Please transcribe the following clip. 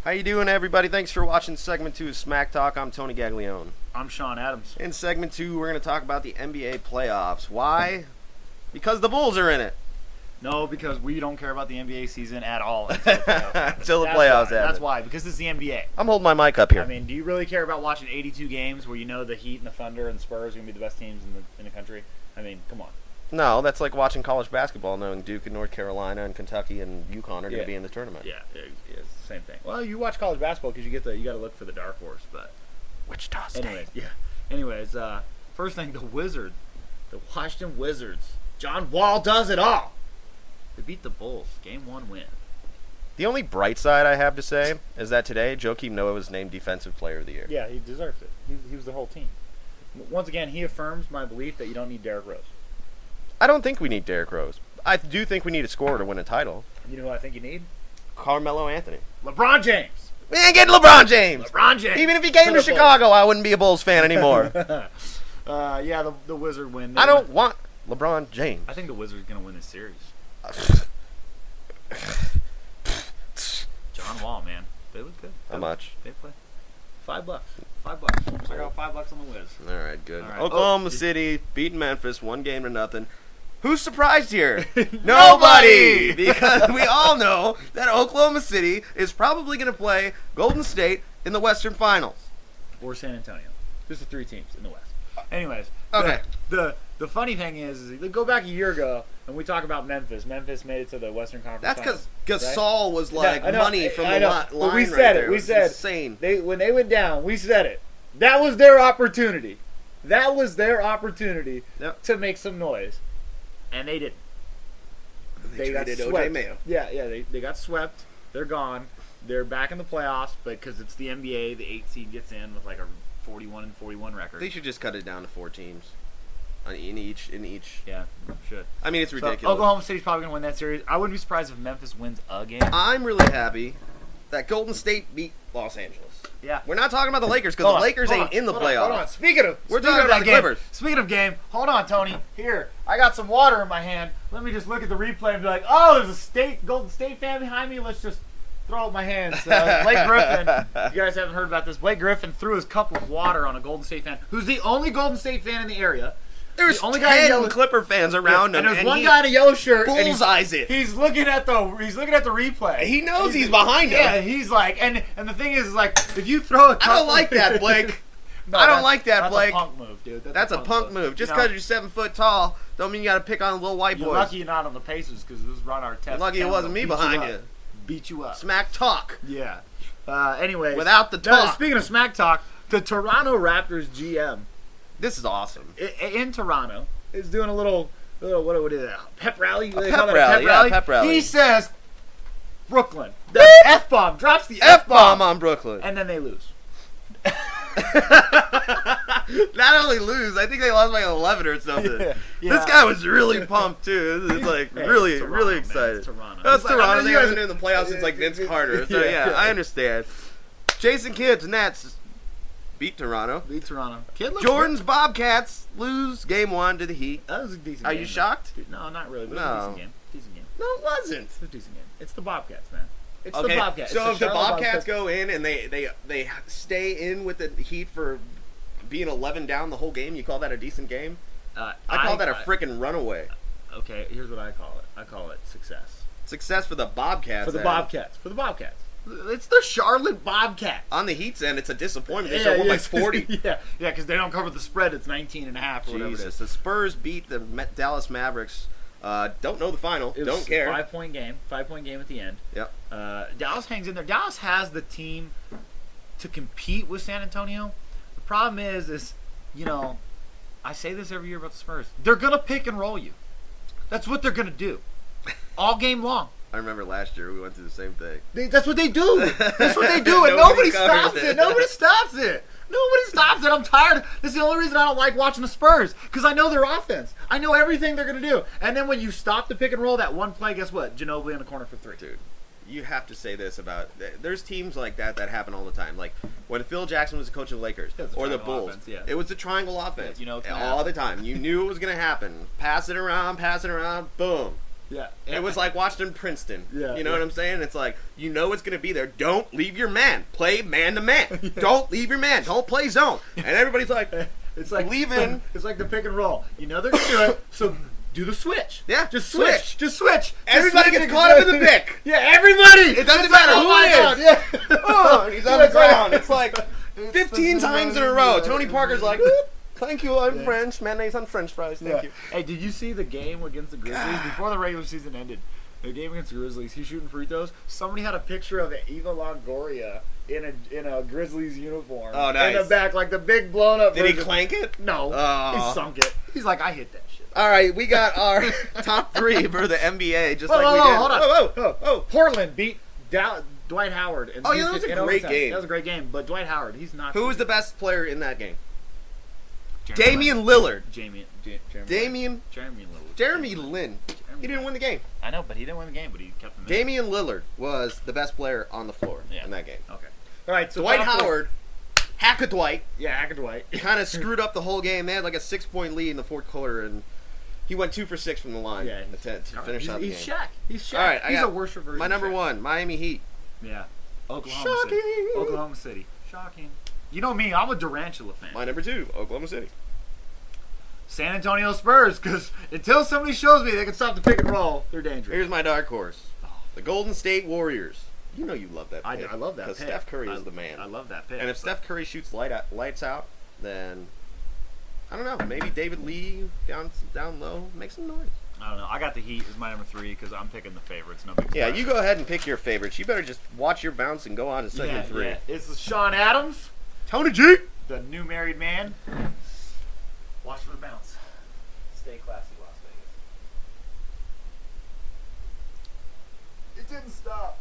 How you doing, everybody? Thanks for watching segment 2 of Smacktalk. I'm Tony Gaglione. I'm Shawn Adams. In segment 2, we're going to talk about the NBA playoffs. Why? Because the Bulls are in it. No, because we don't care about the NBA season at all until the playoffs. Until the playoffs happen. That's why, because it's the NBA. I'm holding my mic up here. I mean, do you really care about watching 82 games where you know the Heat and the Thunder and the Spurs are going to be the best teams in the country? I mean, come on. No, that's like watching college basketball, knowing Duke and North Carolina and Kentucky and UConn are going to be in the tournament. Yeah, it's the same thing. Well, you watch college basketball because you got to look for the dark horse, but Wichita State. Anyways, first thing, the Washington Wizards. John Wall does it all. They beat the Bulls. Game 1 win. The only bright side I have to say is that today Joakim Noah was named Defensive Player of the Year. Yeah, he deserves it. He was the whole team. Once again, he affirms my belief that you don't need Derrick Rose. I don't think we need Derrick Rose. I do think we need a scorer to win a title. You know who I think you need? Carmelo Anthony. LeBron James. We ain't getting LeBron James. LeBron James. Even if he came to Chicago, I wouldn't be a Bulls fan anymore. Yeah, the Wizards win. I don't want LeBron James. I think the Wizards are going to win this series. John Wall, man. They look good. How much? They play. $5. I got $5 on the Wiz. All right, good. All right. Oklahoma City beating Memphis 1-0. Who's surprised here? Nobody! Because we all know that Oklahoma City is probably going to play Golden State in the Western Finals. Or San Antonio. There's the 3 teams in the West. Anyways. Okay. The funny thing is go back a year ago and we talk about Memphis. Memphis made it to the Western Conference. That's because right? Gasol was like money from the line. But we right said there. it. We said insane. When they went down, we said it. That was their opportunity. That was their opportunity to make some noise, and they didn't. They got swept. OJ Mayo. Yeah. They got swept. They're gone. They're back in the playoffs, but because it's the NBA, the 8 seed gets in with like a 41-41 record. They should just cut it down to 4 teams. In each. Yeah, should. I mean, it's ridiculous. So Oklahoma City's probably going to win that series. I wouldn't be surprised if Memphis wins a game. I'm really happy that Golden State beat Los Angeles. Yeah. We're not talking about the Lakers because the Lakers ain't in the playoffs. Hold on. Speaking of the Clippers. Speaking of game, hold on, Tony. Here, I got some water in my hand. Let me just look at the replay and be like, oh, there's a Golden State fan behind me. Let's just throw up my hands. Blake Griffin, you guys haven't heard about this. Blake Griffin threw his cup of water on a Golden State fan, who's the only Golden State fan in the area. There's 10 Clipper fans around him, and there's one guy in a yellow shirt. Bullseyes it. He's looking at the replay. He knows he's behind him. Yeah, he's like, and the thing is like, if you throw a cup, I don't like that, Blake. I don't like that, Blake. That's a punk move, dude. That's a punk move. Just because you're 7 foot tall, don't mean you got to pick on little white boys. You're lucky you're not on the Pacers because this is Ron Artest. You're lucky it wasn't me behind you. Beat you up. Smack talk. Yeah. Anyways, without the talk. Speaking of smack talk, the Toronto Raptors GM. This is awesome. In Toronto. Is doing a little what is it? Pep rally? Pep rally. He says Brooklyn. The F-bomb. Drops the F-bomb on Brooklyn. And then they lose. Not only lose, I think they lost by 11 or something. Yeah. This guy was really pumped too. It's like really excited. It's Toronto. That's Toronto. They haven't been in the playoffs since like Vince Carter. So yeah, I understand. Jason Kidd's Nets beat Toronto. Jordan's Bobcats lose game 1 to the Heat. That was a decent game. Are you shocked? No, not really. But no. It was a decent game. No, it wasn't. It's a decent game. It's the Bobcats, man. It's okay. the Bobcats. So if the Bobcats go in and they stay in with the Heat for being 11 down the whole game, you call that a decent game? I call that a freaking runaway. Okay, here's what I call it. I call it success. Success for the Bobcats. For the Bobcats. It's the Charlotte Bobcats. On the Heat's end, it's a disappointment. They won by 40. Yeah, because they don't cover the spread. It's 19.5 or whatever it is. The Spurs beat the Dallas Mavericks. Don't know the final. Don't care. 5-point game. 5-point game at the end. Yep. Dallas hangs in there. Dallas has the team to compete with San Antonio. The problem is I say this every year about the Spurs. They're gonna pick and roll you. That's what they're gonna do, all game long. I remember last year we went through the same thing. That's what they do. That's what they do, and nobody stops it. Nobody stops it. I'm tired. This is the only reason I don't like watching the Spurs, because I know their offense. I know everything they're going to do. And then when you stop the pick and roll, that one play, guess what? Ginobili in the corner for 3. Dude, you have to say this about... There's teams like that happen all the time. Like, when Phil Jackson was the coach of the Lakers, or the Bulls, it was the triangle offense. Yeah, all the time. You knew it was going to happen. Pass it around, boom. Yeah. It was like watching Princeton. Yeah. You know what I'm saying? It's like, you know it's going to be there. Don't leave your man. Play man-to-man. Yeah. Don't leave your man. Don't play zone. And everybody's like, it's like leaving. It's like the pick and roll. You know they're going to do it, so do the switch. Yeah. Just switch. Just switch. Everybody gets caught up in the pick. Yeah, everybody. It doesn't matter who it is. Yeah. Oh, and he's on the ground. It's like 15 times in a row. Tony Parker's like, thank you, I'm French. Mayonnaise on French fries. Thank you. Hey, did you see the game against the Grizzlies before the regular season ended? The game against the Grizzlies, he's shooting free throws. Somebody had a picture of Eva Longoria in a Grizzlies uniform. Oh, nice. In the back, like the big blown up. Did he clank it? No. He sunk it. He's like, I hit that shit. All right, we got our top 3 for the NBA, just like we did. Hold on. Whoa. Portland beat Dwight Howard. Oh, yeah, that was a great game. That was a great game, but Dwight Howard, he's not. Who was the best player in that game? Damian Lillard. Jeremy Lin. He didn't win the game. I know, but he didn't win the game, but he kept them in. Damian Lillard was the best player on the floor in that game. Okay. All right, so Dwight Howard, hack a Dwight. Yeah, hack a Dwight. Kind of screwed up the whole game. They had like a 6-point lead in the fourth quarter, and he went 2 for 6 from the line to finish out the game. He's Shaq. All right, he's a worse version. My number 1, Miami Heat. Yeah. Oklahoma City. Shocking. You know me, I'm a Durantula fan. My number 2, Oklahoma City. San Antonio Spurs, because until somebody shows me they can stop the pick and roll, they're dangerous. Here's my dark horse. The Golden State Warriors. You know you love that pick. I love that pick. Because Steph Curry is the man. I love that pick. And if Steph Curry shoots lights out, then, I don't know, maybe David Lee down low, make some noise. I don't know. I got the Heat as my number 3 because I'm picking the favorites. No big surprise. Yeah, you go ahead and pick your favorites. You better just watch your bounce and go on to segment 3. Yeah. It's Shawn Adams. Tony G. The new married man. Watch for the bounce. Stay classy, Las Vegas. It didn't stop.